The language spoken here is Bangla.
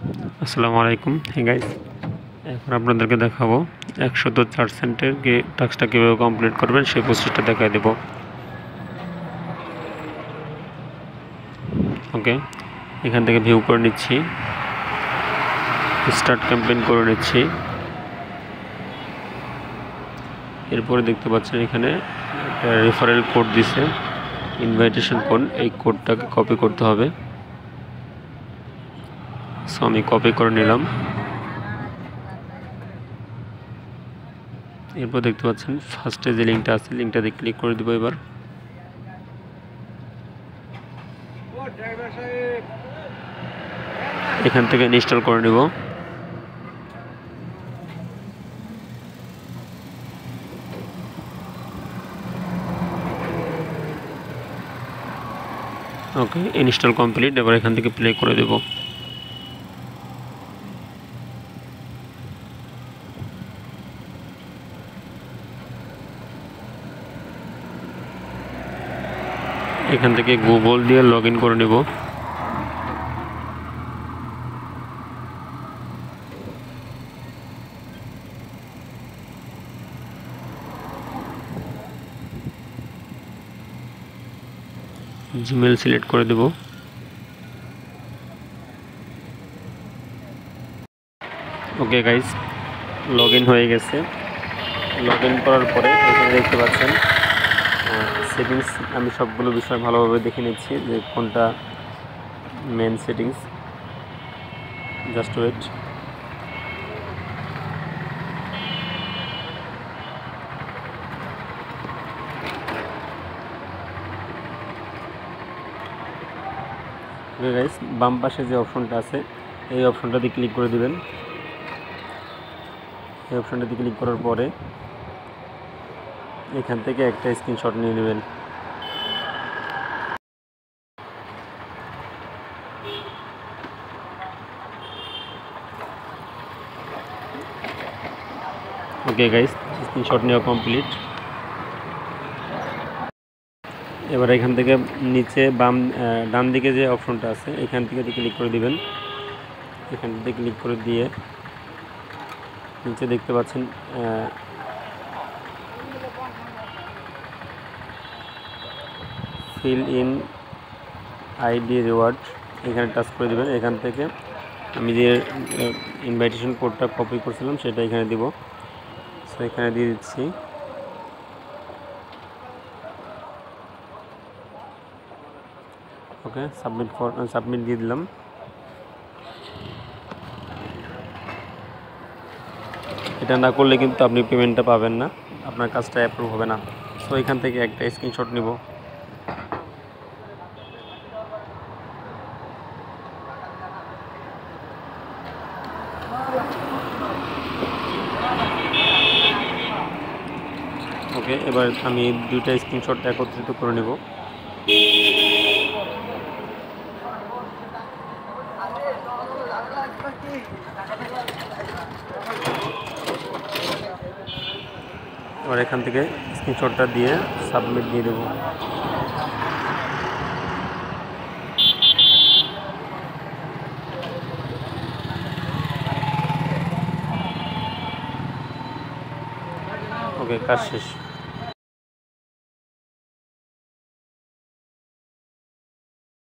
আসসালামু আলাইকুম। হে গাইস, এখন আপনাদেরকে দেখাবো 104 সেন্টের টাস্কটা কীভাবে কমপ্লিট করবেন সেই প্রসেসটা দেখাই দেব। ওকে, এখান থেকে ভিউ করে নিচ্ছি, স্টার্ট ক্যাম্পেইন করে নিচ্ছি। এরপরে দেখতে পাচ্ছেন এখানে একটা রেফারেল কোড দিছে, ইনভাইটেশন কোড। এই কোডটাকে কপি করতে হবে, সো আমি কপি করে নিলাম। এরপর দেখতে পাচ্ছেন ফার্স্টে যে লিঙ্কটা আছে, লিঙ্কটাতে ক্লিক করে দিব। এবার এখান থেকে ইনস্টল করে নিব। ওকে, ইনস্টল কমপ্লিট। এবার এখান থেকে প্লে করে দেব। এখান থেকে গুগল দিয়ে লগ ইন করে নেব। জিমেল সিলেক্ট করে দেব। ওকে গাইস, লগ ইন হয়ে গেছে। লগ ইন করার পরে এখানে দেখতে পাচ্ছেন সেটিংস। আমি সবগুলো বিষয় ভালোভাবে দেখে নিচ্ছি যে কোনটা main settings. Just wait. Okay guys, বাম পাশে যে অপশনটা আছে এই অপশনটাতে ক্লিক করে দিবেন। এই অপশনটাতে ক্লিক করার পরে এখান থেকে একটা স্ক্রিনশট নিয়ে নেবেন। ওকে গাইস, স্ক্রিনশট নেওয়া কমপ্লিট। এবার এখান থেকে নিচে ডান দিকে যে অপশনটা আছে এখান থেকে ক্লিক করে দিবেন। এখান থেকে ক্লিক করে দিয়ে নিচে দেখতে পাচ্ছেন ফিল ইন আইডি রিওয়ার্ড, এখানে টাচ করে দিবেন। এখান থেকে আমি যে ইনভাইটেশন কোডটা কপি করছিলাম সেটা এখানে দিব। সো এখানে দিয়ে দিচ্ছি। ওকে, সাবমিট দিয়ে দিলাম। এটা না করলে কিন্তু আপনি পেমেন্টটা পাবেন না, আপনার কাজটা অ্যাপ্রুভ হবে না। সো এখান থেকে একটা স্ক্রিনশট নিব। ওকে, এবার আমি দুইটা স্ক্রিনশট একত্রিত করে নেব। এবার এখান থেকে স্ক্রিনশটটা দিয়ে সাবমিট দিয়ে দেব। ওকে, কাজ শেষ।